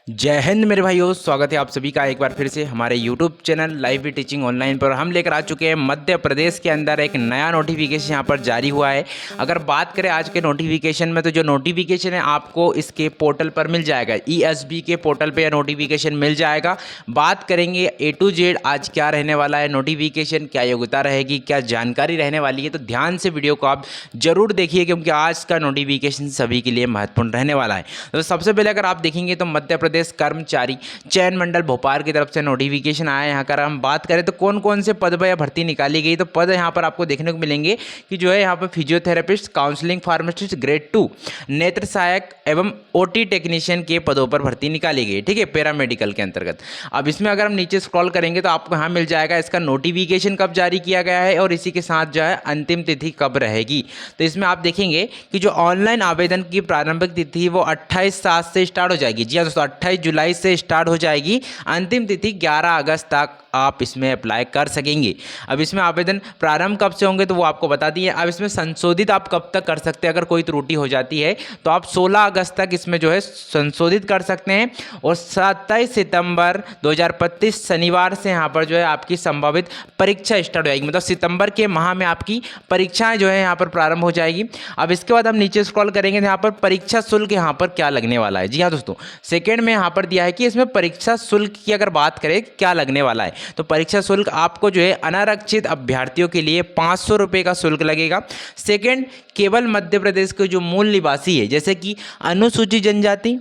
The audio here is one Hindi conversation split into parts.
जय हिंद मेरे भाइयों, स्वागत है आप सभी का एक बार फिर से हमारे YouTube channel live teaching online पर। हम लेकर आ चुके हैं मध्य प्रदेश के अंदर एक नया नोटिफिकेशन यहाँ पर जारी हुआ है। अगर बात करें आज के नोटिफिकेशन में, तो जो नोटिफिकेशन है आपको इसके पोर्टल पर मिल जाएगा। ESB के पोर्टल पर यह नोटिफिकेशन मिल जाएगा। बात करेंगे A to Z आज क्या रहने वाला है नोटिफिकेशन, क्या योग्यता रहेगी, क्या जानकारी रहने वाली है। तो ध्यान से वीडियो को आप जरूर देखिए, क्योंकि आज का नोटिफिकेशन सभी के लिए महत्वपूर्ण रहने वाला है। तो सबसे पहले अगर आप देखेंगे तो मध्य प्रदेश कर्मचारी चयन मंडल भोपाल की तरफ से नोटिफिकेशन आया है। यहाँ कर हम बात करें तो कौन कौन से पद पर यह भर्ती निकाली गई, तो पद यहाँ पर आपको देखने को मिलेंगे कि जो है यहाँ पर फिजियोथेरेपिस्ट, काउंसलिंग फार्मासिस्ट ग्रेड 2, नेत्र सहायक एवं OT टेक्नीशियन के पदों पर भर्ती निकाली गई। ठीक है, पैरामेडिकल के अंतर्गत। अब इसमें अगर हम नीचे स्क्रॉल करेंगे तो आपको यहाँ मिल जाएगा इसका नोटिफिकेशन कब जारी किया गया है और इसी के साथ जो है अंतिम तिथि कब रहेगी। तो इसमें आप देखेंगे कि जो ऑनलाइन आवेदन की प्रारंभिक तिथि वो 28/7 से स्टार्ट हो जाएगी। जी हाँ दोस्तों, 28 जुलाई से स्टार्ट हो जाएगी। अंतिम तिथि 11 अगस्त तक आप इसमें अप्लाई कर सकेंगे। अब इसमें आवेदन प्रारंभ कब से होंगे तो वो आपको बता दिए। अब इसमें संशोधित आप कब तक कर सकते हैं, अगर कोई त्रुटि हो जाती है तो आप 16 अगस्त तक इसमें जो है संशोधित कर सकते हैं। और 27 सितंबर 2025 शनिवार से यहाँ पर जो है आपकी संभावित परीक्षा स्टार्ट हो जाएगी। मतलब सितंबर के माह में आपकी परीक्षाएं जो है यहाँ पर प्रारंभ हो जाएगी। अब इसके बाद हम नीचे स्क्रॉल करेंगे तो यहाँ पर परीक्षा शुल्क यहाँ पर क्या लगने वाला है। जी हाँ दोस्तों, सेकेंड में यहाँ पर दिया है कि इसमें परीक्षा शुल्क की अगर बात करें क्या लगने वाला है, तो परीक्षा शुल्क आपको जो है अनारक्षित अभ्यर्थियों के लिए 500 रुपये का शुल्क लगेगा। सेकेंड, केवल मध्य प्रदेश के जो मूल निवासी है, जैसे कि अनुसूचित जनजाति,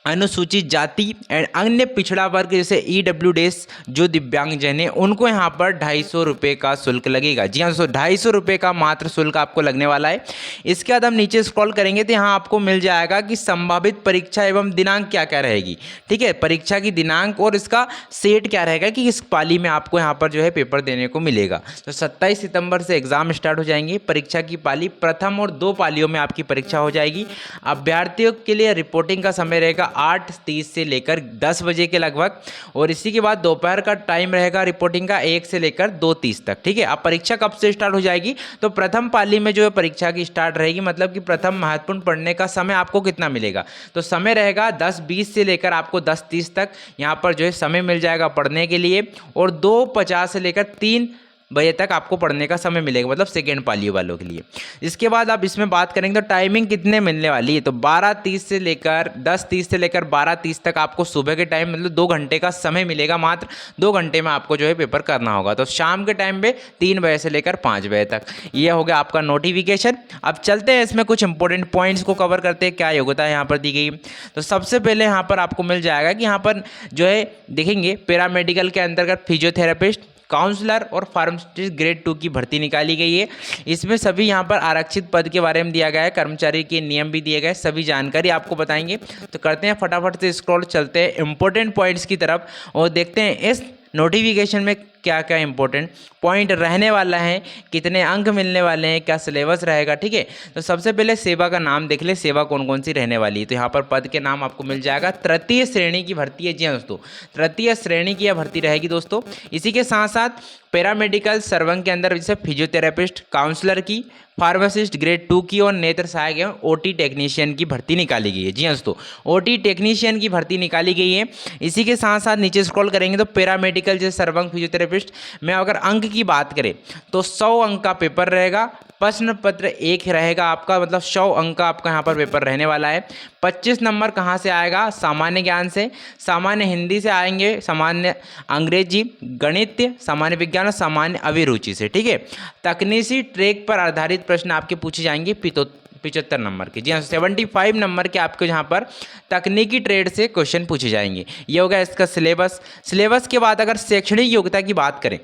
अनुसूचित जाति एंड अन्य पिछड़ा वर्ग जैसे EWDS जो दिव्यांगजन है, उनको यहाँ पर 250 रुपये का शुल्क लगेगा। जी हाँ दोस्तों, 250 रुपये का मात्र शुल्क आपको लगने वाला है। इसके बाद हम नीचे स्क्रॉल करेंगे तो यहाँ आपको मिल जाएगा कि संभावित परीक्षा एवं दिनांक क्या क्या रहेगी। ठीक है, परीक्षा की दिनांक और इसका सेट क्या रहेगा कि इस पाली में आपको यहाँ पर जो है पेपर देने को मिलेगा। तो 27 सितंबर से एग्जाम स्टार्ट हो जाएंगे। परीक्षा की पाली प्रथम और 2 पालियों में आपकी परीक्षा हो जाएगी। अभ्यर्थियों के लिए रिपोर्टिंग का समय रहेगा 8:30 से लेकर 10 बजे के लगभग, और इसी के बाद दोपहर का टाइम रहेगा रिपोर्टिंग का 1 से लेकर 2:30 तक। ठीक है, अब परीक्षा कब से स्टार्ट हो जाएगी, तो प्रथम पाली में जो है परीक्षा की स्टार्ट रहेगी। मतलब कि प्रथम महत्वपूर्ण पढ़ने का समय आपको कितना मिलेगा, तो समय रहेगा 10:20 से लेकर आपको 10:30 तक यहाँ पर जो है समय मिल जाएगा पढ़ने के लिए। और 2:50 से लेकर 3 बजे तक आपको पढ़ने का समय मिलेगा, मतलब सेकेंड पाली वालों के लिए। इसके बाद आप इसमें बात करेंगे तो टाइमिंग कितने मिलने वाली है, तो 12:30 से लेकर 10:30 से लेकर 12:30 तक आपको सुबह के टाइम मतलब 2 घंटे का समय मिलेगा। मात्र 2 घंटे में आपको जो है पेपर करना होगा। तो शाम के टाइम पे 3 बजे से लेकर 5 बजे तक ये हो गया आपका नोटिफिकेशन। अब चलते हैं इसमें कुछ इंपॉर्टेंट पॉइंट्स को कवर करते हैं, क्या योग्यता यहाँ पर दी गई। तो सबसे पहले यहाँ पर आपको मिल जाएगा कि यहाँ पर जो है देखेंगे पैरामेडिकल के अंतर्गत फिजियोथेरेपिस्ट, काउंसलर और फार्मासिस्ट ग्रेड 2 की भर्ती निकाली गई है। इसमें सभी यहाँ पर आरक्षित पद के बारे में दिया गया है, कर्मचारी के नियम भी दिए गए, सभी जानकारी आपको बताएंगे। तो करते हैं फटाफट से स्क्रॉल, चलते हैं इंपॉर्टेंट पॉइंट्स की तरफ और देखते हैं इस नोटिफिकेशन में क्या क्या इंपॉर्टेंट पॉइंट रहने वाला है, कितने अंक मिलने वाले हैं, क्या सिलेबस रहेगा। ठीक है, तो सबसे पहले सेवा का नाम देख ले, सेवा कौन कौन सी रहने वाली है। तो यहाँ पर पद के नाम आपको मिल जाएगा। तृतीय श्रेणी की भर्ती है। जी हाँ दोस्तों, तृतीय श्रेणी की यह भर्ती रहेगी दोस्तों। इसी के साथ साथ पैरामेडिकल सर्वंग के अंदर जैसे फिजियोथेरेपिस्ट, काउंसलर की, फार्मासिस्ट ग्रेड 2 की और नेत्र सहायक एवं OT टेक्नीशियन की भर्ती निकाली गई है। जी हाँ दोस्तों, OT टेक्नीशियन की भर्ती निकाली गई है। इसी के साथ साथ नीचे स्क्रॉल करेंगे तो पैरामेडिकल जैसे सर्वंग, फिजियोथेरेपिस्ट में अगर अंक की बात करें तो 100 अंक का पेपर रहेगा। प्रश्न पत्र 1 रहेगा आपका, मतलब 100 अंक का आपका यहाँ पर पेपर रहने वाला है। 25 नंबर कहाँ से आएगा, सामान्य ज्ञान से, सामान्य हिंदी से आएंगे, सामान्य अंग्रेजी, गणित, सामान्य विज्ञान और सामान्य अभिरुचि से। ठीक है, तकनीकी ट्रैक पर आधारित प्रश्न आपके पूछे जाएंगे 75 नंबर के। जी हाँ, 75 नंबर के आपको यहाँ पर तकनीकी ट्रेड से क्वेश्चन पूछे जाएंगे। ये होगा इसका सिलेबस। सिलेबस के बाद अगर शैक्षणिक योग्यता की बात करें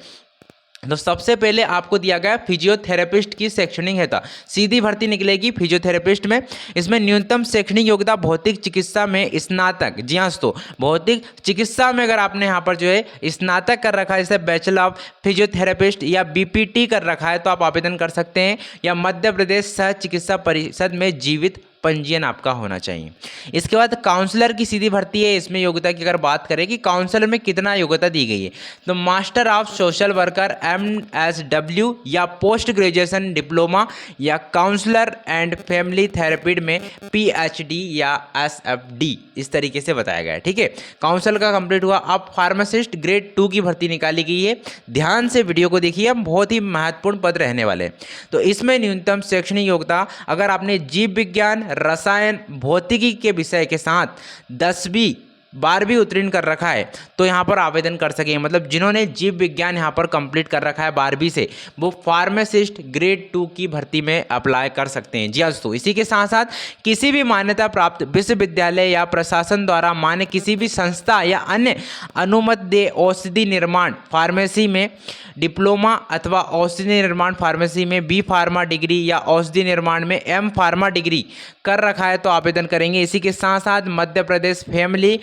तो सबसे पहले आपको दिया गया फिजियोथेरेपिस्ट की शैक्षणिक योग्यता, सीधी भर्ती निकलेगी फिजियोथेरेपिस्ट में। इसमें न्यूनतम शैक्षणिक योग्यता भौतिक चिकित्सा में स्नातक। जी हाँ दोस्तों, भौतिक चिकित्सा में अगर आपने यहाँ पर जो है स्नातक कर रखा है, जैसे बैचलर ऑफ फिजियोथेरेपिस्ट या BPT कर रखा है, तो आप आवेदन कर सकते हैं। या मध्य प्रदेश सह चिकित्सा परिषद में जीवित पंजीयन आपका होना चाहिए। इसके बाद काउंसलर की सीधी भर्ती है। इसमें योग्यता की अगर बात करें कि काउंसलर में कितना योग्यता दी गई है, तो master of social worker MSW या पोस्ट ग्रेजुएशन डिप्लोमा या काउंसलर एंड फैमिली थेरेपी में PhD या SFD, इस तरीके से बताया गया है। ठीक है, काउंसल का कंप्लीट हुआ। अब फार्मासिस्ट ग्रेड 2 की भर्ती निकाली गई है। ध्यान से वीडियो को देखिए, हम बहुत ही महत्वपूर्ण पद रहने वाले हैं। तो इसमें न्यूनतम शैक्षणिक योग्यता, अगर आपने जीव विज्ञान, रसायन, भौतिकी के विषय के साथ 10वीं 12वीं उत्तीर्ण कर रखा है तो यहाँ पर आवेदन कर सकेंगे। मतलब जिन्होंने जीव विज्ञान यहाँ पर कंप्लीट कर रखा है 12वीं से, वो फार्मासिस्ट ग्रेड 2 की भर्ती में अप्लाई कर सकते हैं। जी हाँ दोस्तों, इसी के साथ साथ किसी भी मान्यता प्राप्त विश्वविद्यालय या प्रशासन द्वारा मान्य किसी भी संस्था या अन्य अनुमत औषधि निर्माण फार्मेसी में डिप्लोमा अथवा औषधि निर्माण फार्मेसी में B फार्मा डिग्री या औषधि निर्माण में M फार्मा डिग्री कर रखा है तो आवेदन करेंगे। इसी के साथ साथ मध्य प्रदेश फैमिली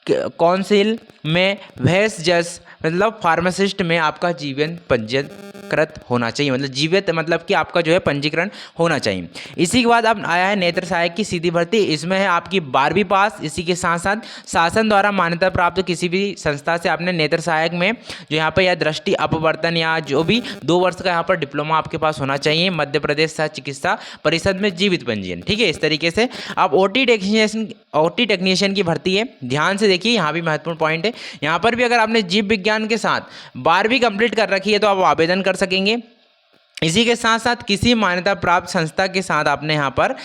काउंसिल में भेषज मतलब फार्मासिस्ट में आपका जीवन पंजीकृत होना चाहिए, मतलब जीवित मतलब कि आपका जो है पंजीकरण होना चाहिए। इसी के बाद अब आया है नेत्र सहायक की सीधी भर्ती। इसमें है आपकी 12वीं पास। इसी के साथ साथ शासन द्वारा मान्यता प्राप्त किसी भी संस्था से आपने नेत्र सहायक में जो यहाँ पर या दृष्टि अपवर्तन या जो भी 2 वर्ष का यहाँ पर डिप्लोमा आपके पास होना चाहिए। मध्य प्रदेश सह चिकित्सा परिषद में जीवित पंजीयन। ठीक है, इस तरीके से। अब OT टेक्नीशियन की भर्ती है। ध्यान से देखिए, यहाँ भी महत्वपूर्ण पॉइंट है। यहाँ पर भी अगर आपने जीव विज्ञान के साथ 12वीं कंप्लीट कर रखी है तो आप आवेदन कर सकेंगे। इसी के साथ साथ किसी मान्यता प्राप्त संस्था के साथ आपने यहाँ पर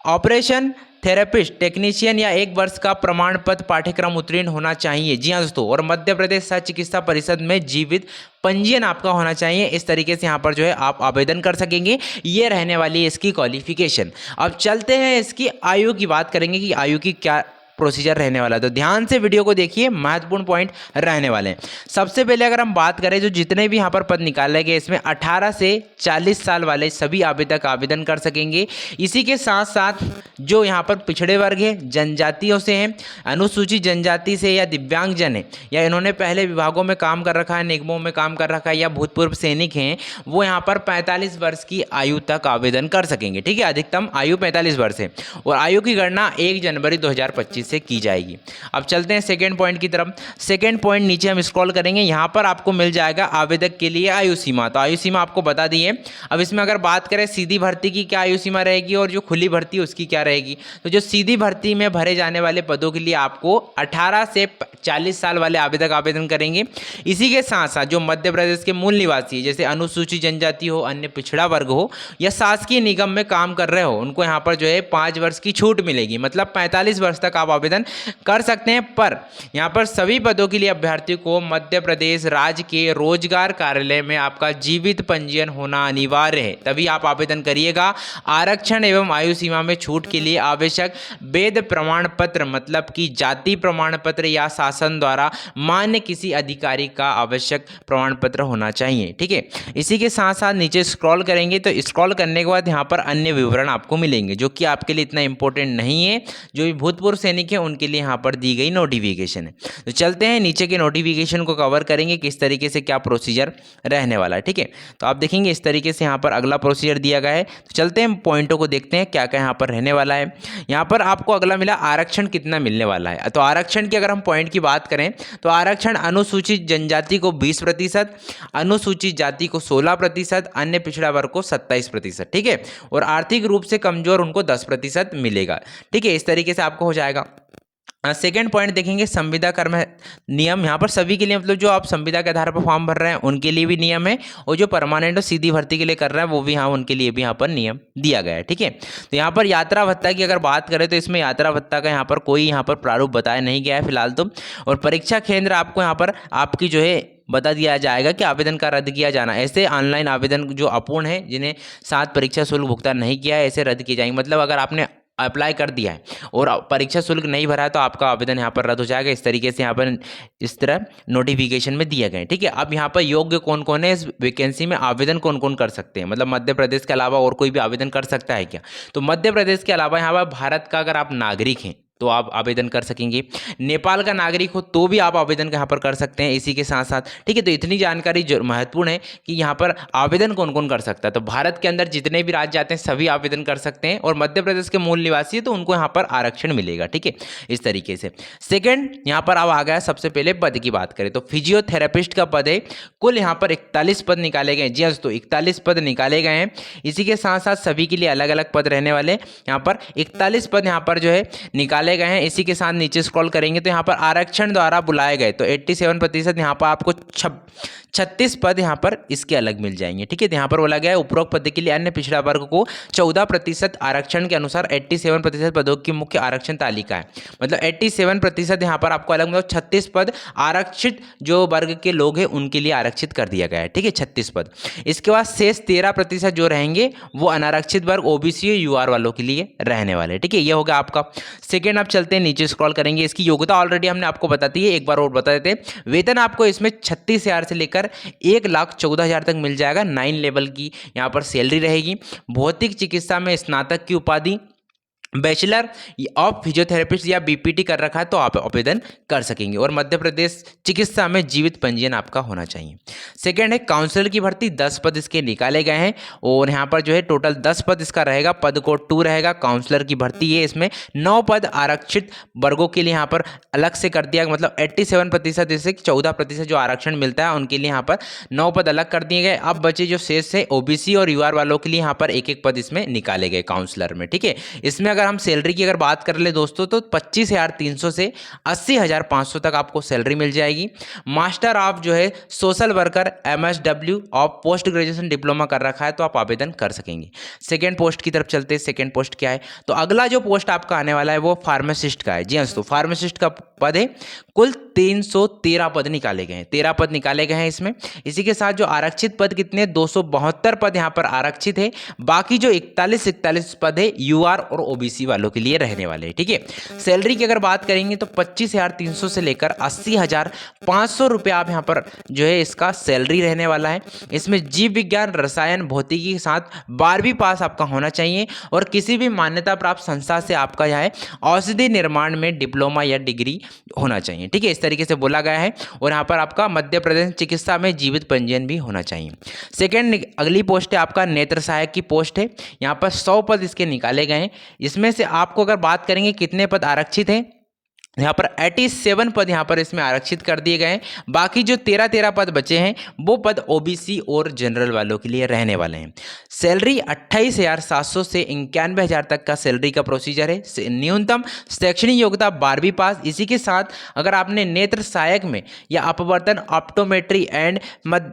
ऑपरेशन थेरेपिस्ट टेक्नीशियन या 1 वर्ष का प्रमाण पत्र पाठ्यक्रम उत्तीर्ण होना चाहिए। जी हाँ दोस्तों, और मध्य प्रदेश सह चिकित्सा परिषद में जीवित पंजीयन आपका होना चाहिए। इस तरीके से यहाँ पर जो है आप आवेदन कर सकेंगे। ये रहने वाली है इसकी क्वालिफिकेशन। अब चलते हैं इसकी आयु की बात करेंगे कि आयु की क्या प्रोसीजर रहने वाला है। तो ध्यान से वीडियो को देखिए, महत्वपूर्ण पॉइंट रहने वाले हैं। सबसे पहले अगर हम बात करें जो जितने भी यहाँ पर पद निकाले गए, इसमें 18 से 40 साल वाले सभी आवेदक आवेदन कर सकेंगे। इसी के साथ साथ जो यहाँ पर पिछड़े वर्ग है, जनजातियों से हैं, अनुसूचित जनजाति से या दिव्यांगजन है, या इन्होंने पहले विभागों में काम कर रखा है, निगमों में काम कर रखा है, या भूतपूर्व सैनिक हैं, वो यहाँ पर 45 वर्ष की आयु तक आवेदन कर सकेंगे। ठीक है, अधिकतम आयु 45 वर्ष है और आयु की गणना 1 जनवरी 2025 से की जाएगी। अब चलते हैं सेकंड पॉइंट की तरफ। सेकंड पॉइंट नीचे हम स्क्रॉल करेंगे, यहाँ पर आपको मिल जाएगा आवेदक के लिए आयु सीमा। तो आयु सीमा आपको बता दी है। अब इसमें अगर बात करें सीधी भर्ती की क्या आयु सीमा रहेगी और जो खुली भर्ती है उसकी क्या रहेगी, तो जो सीधी भर्ती में भरे जाने वाले पदों के लिए आपको 18 से 40 साल वाले आवेदक आवेदन करेंगे। इसी के साथ साथ जो मध्य प्रदेश के मूल निवासी है, जैसे अनुसूचित जनजाति हो, अन्य पिछड़ा वर्ग हो या शासकीय निगम में काम कर रहे हो, उनको यहाँ पर जो है 5 वर्ष की छूट मिलेगी। मतलब 45 वर्ष तक आप आवेदन कर सकते हैं। पर यहाँ पर सभी पदों के लिए अभ्यर्थी को मध्य प्रदेश राज्य के रोजगार कार्यालय में आपका जीवित पंजीयन होना अनिवार्य है, तभी आप आवेदन करिएगा। आरक्षण एवं आयु सीमा में छूट के लिए आवश्यक वेद प्रमाण पत्र मतलब कि जाति प्रमाण पत्र या शासन द्वारा मान्य किसी अधिकारी का आवश्यक प्रमाण पत्र होना चाहिए। ठीक है, इसी के साथ साथ नीचे स्क्रॉल करेंगे तो स्क्रॉल करने के बाद यहाँ पर अन्य विवरण आपको मिलेंगे जो कि आपके लिए इतना इंपॉर्टेंट नहीं है। जो भी भूतपूर्व सैनिक है उनके लिए यहाँ पर दी गई नोटिफिकेशन है। तो चलते हैं नीचे के नोटिफिकेशन को कवर करेंगे किस तरीके से क्या प्रोसीजर रहने वाला है। ठीक है, तो आप देखेंगे इस तरीके से यहाँ पर अगला प्रोसीजर दिया गया है। तो चलते हैं पॉइंटों को देखते हैं क्या क्या यहाँ पर रहने वाला है। यहाँ पर आपको अगला मिला आरक्षण कितना मिलने वाला है। तो आरक्षण की अगर हम पॉइंट की बात करें तो आरक्षण अनुसूचित जनजाति को 20%, अनुसूचित जाति को 16%, अन्य पिछड़ा वर्ग को 27%। ठीक है, और आर्थिक रूप से कमजोर उनको 10% मिलेगा। ठीक है, इस तरीके से आपको हो जाएगा। सेकेंड पॉइंट देखेंगे संविदा कर्म नियम। यहाँ पर सभी के लिए मतलब जो आप संविदा के आधार पर फॉर्म भर रहे हैं उनके लिए भी नियम है, और जो परमानेंट और सीधी भर्ती के लिए कर रहे हैं वो भी यहाँ उनके लिए भी यहाँ पर नियम दिया गया है। ठीक है, तो यहाँ पर यात्रा भत्ता की अगर बात करें तो इसमें यात्रा भत्ता का यहाँ पर कोई यहाँ पर प्रारूप बताया नहीं गया है फिलहाल तो। और परीक्षा केंद्र आपको यहाँ पर आपकी जो है बता दिया जाएगा कि आवेदन का रद्द किया जाना। ऐसे ऑनलाइन आवेदन जो अपूर्ण है, जिन्हें 7 परीक्षा शुल्क भुगतान नहीं किया है, ऐसे रद्द किए जाएंगे। मतलब अगर आपने अप्लाई कर दिया है और परीक्षा शुल्क नहीं भरा है तो आपका आवेदन यहाँ पर रद्द हो जाएगा। इस तरीके से यहाँ पर इस तरह नोटिफिकेशन में दिया गया है। ठीक है, अब यहाँ पर योग्य कौन कौन है, इस वैकेंसी में आवेदन कौन कौन कर सकते हैं, मतलब मध्य प्रदेश के अलावा और कोई भी आवेदन कर सकता है क्या। तो मध्य प्रदेश के अलावा यहाँ पर भारत का अगर आप नागरिक हैं तो आप आवेदन कर सकेंगे। नेपाल का नागरिक हो तो भी आप आवेदन यहाँ पर कर सकते हैं इसी के साथ साथ, ठीक है। तो इतनी जानकारी जो महत्वपूर्ण है कि यहाँ पर आवेदन कौन कौन कर सकता है। तो भारत के अंदर जितने भी राज्य आते हैं सभी आवेदन कर सकते हैं, और मध्य प्रदेश के मूल निवासी है तो उनको यहाँ पर आरक्षण मिलेगा, ठीक है, इस तरीके से। सेकेंड, यहाँ पर अब आ गया सबसे पहले पद की बात करें तो फिजियोथेरेपिस्ट का पद है। कुल यहाँ पर 41 पद निकाले गए। जी तो 41 पद निकाले गए हैं। इसी के साथ साथ सभी के लिए अलग अलग पद रहने वाले। यहाँ पर 41 पद यहाँ पर जो है निकाले गए हैं। इसी के साथ नीचे स्क्रॉल करेंगे तो यहाँ पर आरक्षण द्वारा बुलाए गए तो 87% यहाँ पर आपको 36 पद यहाँ पर इसके अलग मिल जाएंगे, ठीक है। यहाँ पर बोला गया है उपरोक्त पद के लिए अन्य पिछड़ा वर्ग को 14% आरक्षण के अनुसार 87% पदों की मुख्य आरक्षण तालिका है। मतलब 87% यहाँ पर आपको अलग, मतलब 36 पद आरक्षित जो वर्ग के लोग हैं उनके लिए आरक्षित कर दिया गया है, ठीक है, 36 पद। इसके बाद शेष 13% जो रहेंगे वो अनारक्षित वर्ग ओबीसी यूआर वालों के लिए रहने वाले, ठीक है। ये होगा आपका। सेकेंड, आप चलते हैं नीचे स्क्रॉल करेंगे। इसकी योग्यता ऑलरेडी हमने आपको बता दी है, एक बार और बता देते हैं। वेतन आपको इसमें 36,000 से लेकर 1,14,000 तक मिल जाएगा। 9 लेवल की यहाँ पर सैलरी रहेगी। भौतिक चिकित्सा में स्नातक की उपाधि, बैचलर ऑफ फिजियोथेरेपिस्ट या बीपीटी कर रखा है तो आप आवेदन कर सकेंगे, और मध्य प्रदेश चिकित्सा में जीवित पंजीयन आपका होना चाहिए। सेकेंड है काउंसलर की भर्ती, 10 पद इसके निकाले गए हैं, और यहाँ पर जो है टोटल 10 पद इसका रहेगा। पद कोड 2 रहेगा। काउंसलर की भर्ती है, इसमें 9 पद आरक्षित वर्गों के लिए यहाँ पर अलग से कर दिया, मतलब 87% जैसे 14% जो आरक्षण मिलता है उनके लिए यहाँ पर 9 पद अलग कर दिए गए। अब बचे जो शेष है ओबीसी और यूआर वालों के लिए यहाँ पर एक एक पद इसमें निकाले गए काउंसलर में, ठीक है। इसमें अगर हम सैलरी की अगर बात कर ले दोस्तों तो 25,300 से 80,500 तक आपको सैलरी मिल जाएगी। मास्टर ऑफ जो है social worker MSW of post graduation diploma कर रखा है तो आप आवेदन कर सकेंगे। सेकेंड पोस्ट की तरफ चलते हैं। सेकेंड पोस्ट क्या है, तो अगला जो पोस्ट आपका आने वाला है वो फार्मासिस्ट का है। जी हाँ दोस्तों, फार्मासिस्ट का पद है। कुल 313 पद निकाले गए हैं, 13 पद निकाले गए हैं इसमें। इसी के साथ जो आरक्षित पद कितने, 272 पद यहाँ पर आरक्षित है। बाकी जो 41 पद है यूआर और ओबीसी वालों के लिए रहने वाले हैं, ठीक है। सैलरी की अगर बात करेंगे तो 25,300 से लेकर 80,500 रुपये आप यहाँ पर जो है इसका सैलरी रहने वाला है। इसमें जीव विज्ञान, रसायन, भौतिकी के साथ 12वीं पास आपका होना चाहिए, और किसी भी मान्यता प्राप्त संस्था से आपका यहाँ है औषधि निर्माण में डिप्लोमा या डिग्री होना चाहिए, ठीक है, इस तरीके से बोला गया है। और यहाँ पर आपका मध्य प्रदेश चिकित्सा में जीवित पंजीयन भी होना चाहिए। सेकेंड, अगली पोस्ट है आपका नेत्र सहायक की पोस्ट है। यहाँ पर 100 पद इसके निकाले गए हैं। इसमें से आपको अगर बात करेंगे कितने पद आरक्षित हैं, यहाँ पर 87 पद यहाँ पर इसमें आरक्षित कर दिए गए हैं। बाकी जो 13 पद बचे हैं वो पद ओबीसी और जनरल वालों के लिए रहने वाले हैं। सैलरी 28,700 से 91,000 तक का सैलरी का प्रोसीजर है। न्यूनतम शैक्षणिक योग्यता 12वीं पास। इसी के साथ अगर आपने नेत्र सहायक में या अपवर्तन, ऑप्टोमेट्री एंड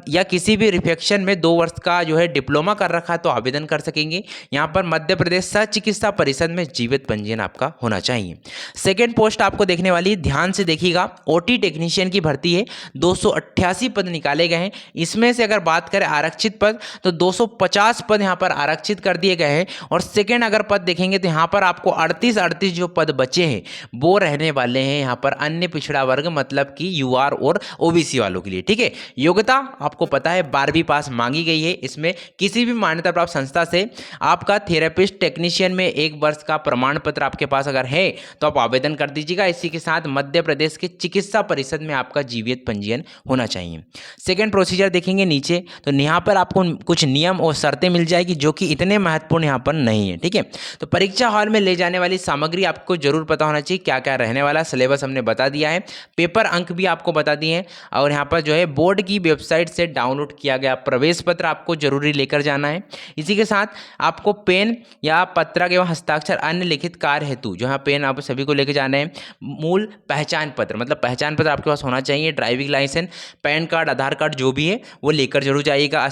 या किसी भी रिफेक्शन में 2 वर्ष का जो है डिप्लोमा कर रखा है तो आवेदन कर सकेंगे। यहाँ पर मध्य प्रदेश सचिकित्सा परिषद में जीवित पंजीयन आपका होना चाहिए। सेकेंड पोस्ट आपको देखने वाली, ध्यान से देखिएगा, ओटी टेक्नीशियन की भर्ती है। 288 पद निकाले गए हैं। इसमें से अगर बात करें आरक्षित पद तो 250 पद यहाँ पर आरक्षित कर दिए गए हैं। और सेकेंड अगर पद देखेंगे तो यहाँ पर आपको 38 जो पद बचे हैं वो रहने वाले हैं यहाँ पर अन्य पिछड़ा वर्ग, मतलब कि यूआर और ओबीसी वालों के लिए, ठीक है। योग्यता आपको पता है 12वीं पास मांगी गई है। इसमें किसी भी मान्यता प्राप्त संस्था से आपका थेरेपिस्ट टेक्नीशियन में 1 वर्ष का प्रमाण पत्र आपके पास अगर है तो आप आवेदन कर दीजिएगा। इसी के साथ मध्य प्रदेश के चिकित्सा परिषद में आपका जीवित पंजीयन होना चाहिए। सेकेंड प्रोसीजर देखेंगे नीचे तो यहाँ पर आपको कुछ नियम और शर्तें मिल जाएगी जो कि इतने महत्वपूर्ण यहाँ पर नहीं है, ठीक है। तो परीक्षा हॉल में ले जाने वाली सामग्री आपको जरूर पता होना चाहिए क्या क्या रहने वाला। सिलेबस हमने बता दिया है, पेपर अंक भी आपको बता दिए हैं, और यहाँ पर जो है बोर्ड की वेबसाइट से डाउनलोड किया गया प्रवेश पत्र आपको जरूरी लेकर जाना है। इसी के साथ आपको पेन या पत्रक एवं हस्ताक्षर अन्य लिखित कार्य हेतु जो है पेन आप सभी को लेकर जाना है। मूल पहचान पत्र, मतलब पहचान पत्र आपके पास होना चाहिए। ड्राइविंग लाइसेंस, पैन कार्ड, आधार कार्ड जो भी है वो लेकर जरूर जाइएगा।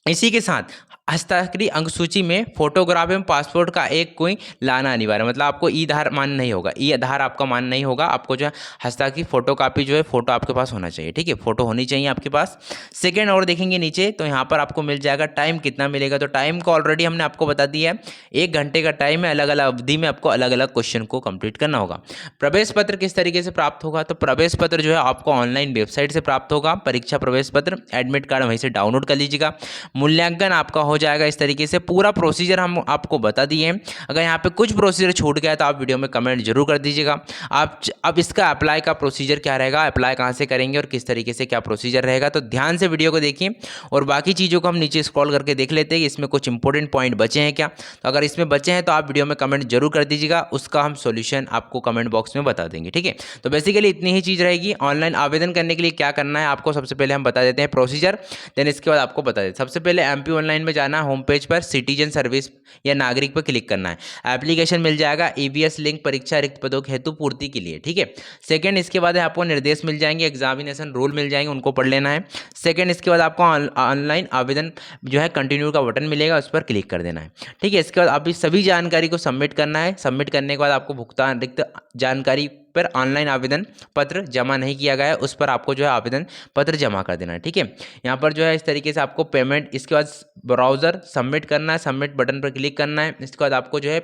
इसी के साथ हस्ताक्षरी अंक सूची में फोटोग्राफ एवं पासपोर्ट का एक कोई लाना अनिवार्य, मतलब आपको ई आधार मान्य नहीं होगा, ई आधार आपका मान्य नहीं होगा। आपको जो है हस्ताक्षरी फोटोकॉपी जो है फोटो आपके पास होना चाहिए, ठीक है, फोटो होनी चाहिए आपके पास। सेकेंड और देखेंगे नीचे तो यहाँ पर आपको मिल जाएगा टाइम कितना मिलेगा। तो टाइम को ऑलरेडी हमने आपको बता दिया है, 1 घंटे का टाइम है। अलग अलग अवधि में आपको अलग अलग क्वेश्चन को कंप्लीट करना होगा। प्रवेश पत्र किस तरीके से प्राप्त होगा, तो प्रवेश पत्र जो है आपको ऑनलाइन वेबसाइट से प्राप्त होगा। परीक्षा प्रवेश पत्र, एडमिट कार्ड वहीं से डाउनलोड कर लीजिएगा। मूल्यांकन आपका हो जाएगा इस तरीके से। पूरा प्रोसीजर हम आपको बता दिए हैं। अगर यहाँ पे कुछ प्रोसीजर छूट गया तो आप वीडियो में कमेंट जरूर कर दीजिएगा। आप अब इसका अप्लाई का प्रोसीजर क्या रहेगा, अप्लाई कहाँ से करेंगे और किस तरीके से क्या प्रोसीजर रहेगा, तो ध्यान से वीडियो को देखिए। और बाकी चीज़ों को हम नीचे स्क्रॉल करके देख लेते हैं कि इसमें कुछ इंपॉर्टेंट पॉइंट बचे हैं क्या। तो अगर इसमें बचे हैं तो आप वीडियो में कमेंट जरूर कर दीजिएगा, उसका हम सॉल्यूशन आपको कमेंट बॉक्स में बता देंगे, ठीक है। तो बेसिकली इतनी ही चीज़ रहेगी। ऑनलाइन आवेदन करने के लिए क्या करना है आपको, सबसे पहले हम बता देते हैं प्रोसीजर, देन इसके बाद आपको बता देते हैं। सबसे पहले एमपी ऑनलाइन में जाना, होम पेज पर सिटीजन सर्विस या नागरिक पर क्लिक करना है। एप्लीकेशन मिल जाएगा ईवीएस लिंक परीक्षा रिक्त पदों के हेतु पूर्ति के लिए, ठीक है। सेकंड, इसके बाद आपको निर्देश मिल जाएंगे, एग्जामिनेशन रूल मिल जाएंगे, उनको पढ़ लेना है। सेकंड, इसके बाद आपको ऑनलाइन आवेदन जो है कंटिन्यू का बटन मिलेगा, उस पर क्लिक कर देना है, ठीक है। इसके बाद आप इस सभी जानकारी को सबमिट करना है। सबमिट करने के बाद आपको भुगतान रिक्त जानकारी पर ऑनलाइन आवेदन पत्र जमा नहीं किया गया है, उस पर आपको जो है आवेदन पत्र जमा कर देना है, ठीक है। यहाँ पर जो है इस तरीके से आपको पेमेंट, इसके बाद ब्राउज़र सबमिट करना है, सबमिट बटन पर क्लिक करना है। इसके बाद आपको जो है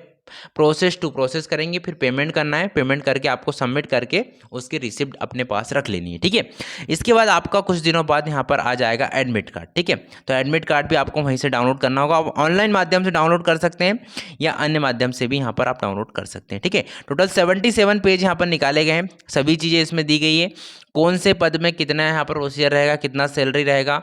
प्रोसेस करेंगे, फिर पेमेंट करना है। पेमेंट करके आपको सबमिट करके उसकी रिसिप्ट अपने पास रख लेनी है, ठीक है। इसके बाद आपका कुछ दिनों बाद यहाँ पर आ जाएगा एडमिट कार्ड, ठीक है। तो एडमिट कार्ड भी आपको वहीं से डाउनलोड करना होगा। आप ऑनलाइन माध्यम से डाउनलोड कर सकते हैं या अन्य माध्यम से भी यहाँ पर आप डाउनलोड कर सकते हैं, ठीक है। टोटल 77 पेज यहाँ पर निकाले गए हैं, सभी चीज़ें इसमें दी गई है। कौन से पद में कितना यहाँ पर प्रोसीजर रहेगा, कितना सैलरी रहेगा,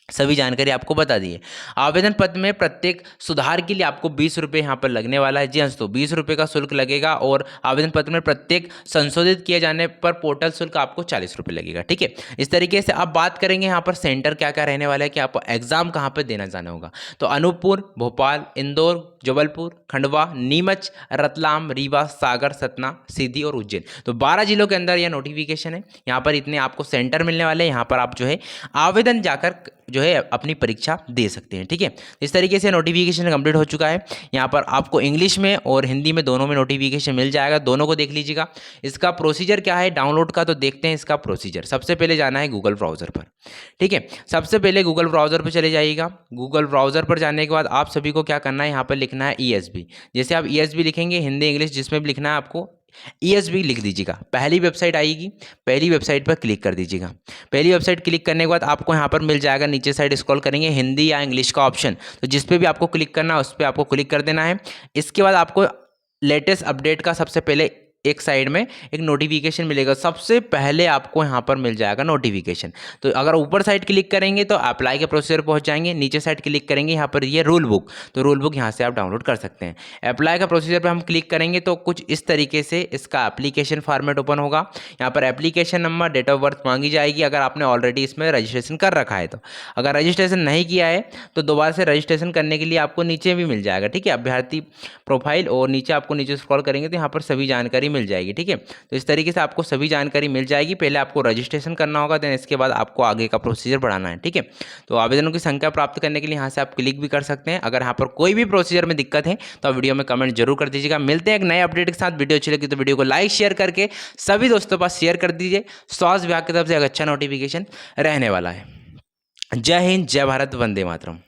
सभी जानकारी आपको बता दी है। आवेदन पत्र में प्रत्येक सुधार के लिए आपको 20 रुपये यहाँ पर लगने वाला है। जी हाँ, तो 20 रुपये का शुल्क लगेगा। और आवेदन पत्र में प्रत्येक संशोधित किए जाने पर पोर्टल शुल्क आपको 40 रुपये लगेगा, ठीक है। इस तरीके से अब बात करेंगे यहाँ पर सेंटर क्या क्या रहने वाला है कि आपको एग्जाम कहाँ पर देना जाना होगा। तो अनूपपुर, भोपाल, इंदौर, जबलपुर, खंडवा, नीमच, रतलाम, रीवा, सागर, सतना, सीधी और उज्जैन, तो 12 जिलों के अंदर यह नोटिफिकेशन है। यहाँ पर इतने आपको सेंटर मिलने वाले हैं। यहाँ पर आप जो है आवेदन जाकर जो है अपनी परीक्षा दे सकते हैं, ठीक है। इस तरीके से नोटिफिकेशन कंप्लीट हो चुका है। यहाँ पर आपको इंग्लिश में और हिंदी में दोनों में नोटिफिकेशन मिल जाएगा, दोनों को देख लीजिएगा। इसका प्रोसीजर क्या है डाउनलोड का, तो देखते हैं इसका प्रोसीजर। सबसे पहले जाना है गूगल ब्राउज़र पर, ठीक है। सबसे पहले गूगल ब्राउज़र पर चले जाइएगा। गूगल ब्राउज़र पर जाने के बाद आप सभी को क्या करना है, यहाँ पर लिखना है ESB। जैसे आप ESB लिखेंगे, हिंदी इंग्लिश जिसमें भी लिखना है आपको ESB लिख दीजिएगा। पहली वेबसाइट आएगी, पहली वेबसाइट पर क्लिक कर दीजिएगा। पहली वेबसाइट क्लिक करने के बाद आपको यहाँ पर मिल जाएगा, नीचे साइड स्क्रॉल करेंगे, हिंदी या इंग्लिश का ऑप्शन, तो जिस पे भी आपको क्लिक करना है उस पर आपको क्लिक कर देना है। इसके बाद आपको लेटेस्ट अपडेट का सबसे पहले एक साइड में एक नोटिफिकेशन मिलेगा, सबसे पहले आपको यहाँ पर मिल जाएगा नोटिफिकेशन। तो अगर ऊपर साइड क्लिक करेंगे तो अप्लाई के प्रोसीजर पहुँच जाएंगे, नीचे साइड क्लिक करेंगे यहाँ पर ये रूल बुक, तो रूल बुक यहाँ से आप डाउनलोड कर सकते हैं। अप्लाई का प्रोसीजर पर हम क्लिक करेंगे तो कुछ इस तरीके से इसका एप्लीकेशन फॉर्मेट ओपन होगा। यहाँ पर application number, date of birth मांगी जाएगी अगर आपने ऑलरेडी इसमें रजिस्ट्रेशन कर रखा है तो। अगर रजिस्ट्रेशन नहीं किया है तो दोबारा से रजिस्ट्रेशन करने के लिए आपको नीचे भी मिल जाएगा, ठीक है, अभ्यर्थी प्रोफाइल, और नीचे आपको नीचे स्क्रॉल करेंगे तो यहाँ पर सभी जानकारी मिल जाएगी, ठीक है। तो इस तरीके से आपको सभी जानकारी मिल जाएगी। पहले आपको रजिस्ट्रेशन करना होगा, देन इसके बाद आपको आगे का प्रोसीजर बढ़ाना है, ठीक है। तो आवेदनों की संख्या प्राप्त करने के लिए यहाँ से आप क्लिक भी कर सकते हैं। अगर यहाँ पर कोई भी प्रोसीजर में दिक्कत है तो आप वीडियो में कमेंट जरूर कर दीजिएगा। मिलते हैं एक नए अपडेट के साथ। वीडियो अच्छी लगी तो वीडियो को लाइक शेयर करके सभी दोस्तों पास शेयर कर दीजिए। स्वास्थ्य विभाग की तरफ से एक अच्छा नोटिफिकेशन रहने वाला है। जय हिंद, जय भारत, वंदे मातरम।